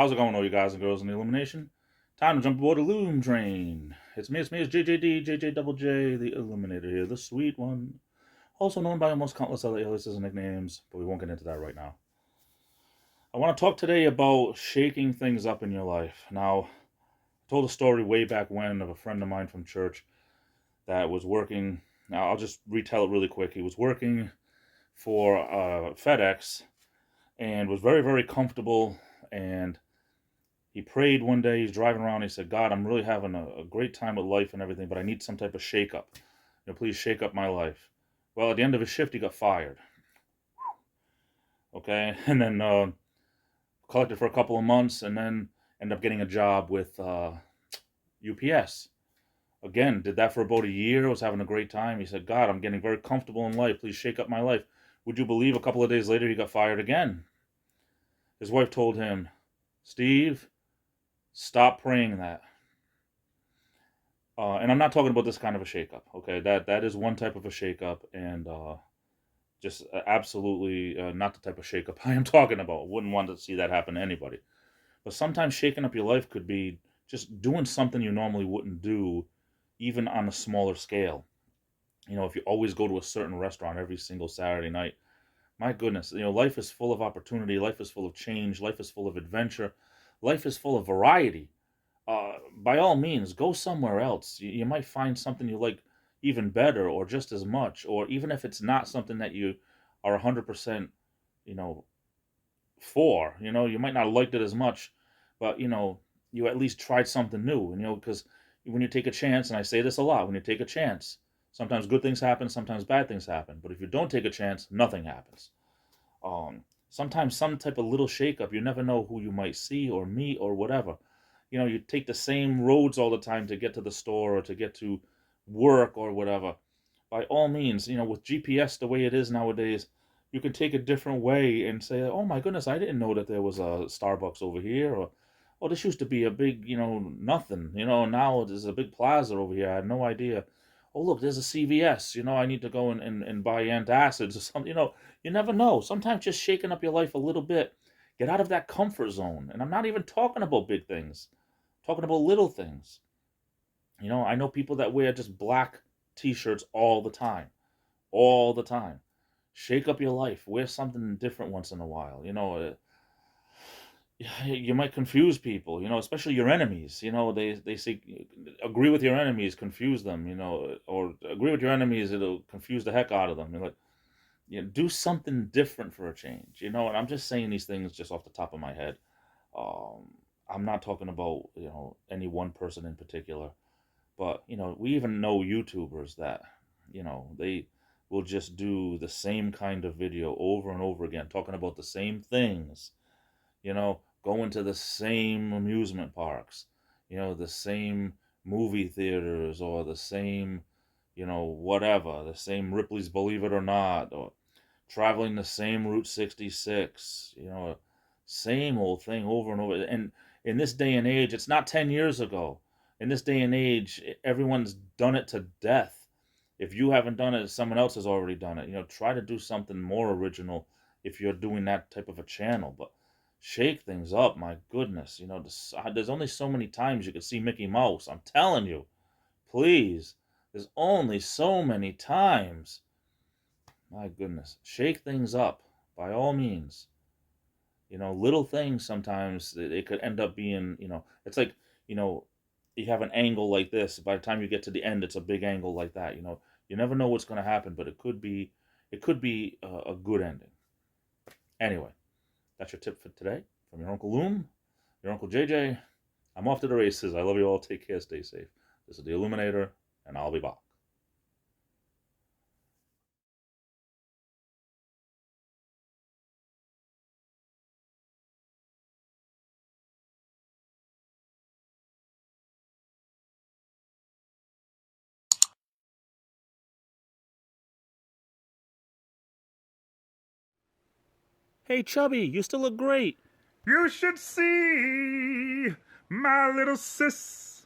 How's it going, all you guys and girls in the Illumination? Time to jump aboard the Loom train. It's me, it's JJD, JJ Double J, the Illuminator here, the sweet one. Also known by almost countless other aliases and nicknames, but we won't get into that right now. I want to talk today about shaking things up in your life. Now, I told a story way back when of a friend of mine from church that was working. Now, I'll just retell it really quick. He was working for FedEx and was very, very comfortable, and he prayed one day. He's driving around. He said, God, I'm really having a great time with life and everything, but I need some type of shake-up. Please shake up my life. Well, at the end of his shift, he got fired. Okay, and then collected for a couple of months, and then ended up getting a job with UPS. Again, did that for about a year. Was having a great time. He said, God, I'm getting very comfortable in life. Please shake up my life. Would you believe a couple of days later he got fired again? His wife told him, Steve, stop praying that. And I'm not talking about this kind of a shakeup. Okay, that is one type of a shakeup, and just absolutely not the type of shakeup I am talking about. Wouldn't want to see that happen to anybody. But sometimes shaking up your life could be just doing something you normally wouldn't do, even on a smaller scale. If you always go to a certain restaurant every single Saturday night, my goodness, life is full of opportunity. Life is full of change. Life is full of adventure. Life is full of variety. By all means, go somewhere else. You might find something you like even better or just as much, or even if it's not something that you are 100%, you know, for, you might not have liked it as much, but, you at least tried something new, because when you take a chance, and I say this a lot, when you take a chance, sometimes good things happen, sometimes bad things happen, but if you don't take a chance, nothing happens. Sometimes some type of little shakeup, you never know who you might see or meet or whatever. You take the same roads all the time to get to the store or to get to work or whatever. By all means, with GPS the way it is nowadays, you can take a different way and say, oh my goodness, I didn't know that there was a Starbucks over here, or oh, this used to be a big, nothing, now there's a big plaza over here. I had no idea. Oh, look, there's a CVS, I need to go and buy antacids or something. You never know. Sometimes just shaking up your life a little bit, get out of that comfort zone. And I'm not even talking about big things, I'm talking about little things. I know people that wear just black t-shirts all the time, all the time. Shake up your life. Wear something different once in a while. You might confuse people, especially your enemies. They say, agree with your enemies, confuse them, or agree with your enemies, it'll confuse the heck out of them. Do something different for a change, and I'm just saying these things just off the top of my head. Um, I'm not talking about, any one person in particular, but, we even know YouTubers that, they will just do the same kind of video over and over again, talking about the same things, going to the same amusement parks, the same movie theaters, or the same, whatever, the same Ripley's Believe It or Not, or traveling the same Route 66, same old thing over and over. And in this day and age, it's not 10 years ago. In this day and age, everyone's done it to death. If you haven't done it, someone else has already done it. Try to do something more original if you're doing that type of a channel. But shake things up, my goodness. There's only so many times you can see Mickey Mouse. I'm telling you, please. There's only so many times. My goodness. Shake things up, by all means. Little things sometimes, they could end up being, it's like, you have an angle like this. By the time you get to the end, it's a big angle like that. You never know what's going to happen, but it could be a good ending. Anyway, that's your tip for today from your Uncle Loom, your Uncle JJ. I'm off to the races. I love you all. Take care. Stay safe. This is the Illuminator, and I'll be back. Hey, Chubby, you still look great. You should see my little sis.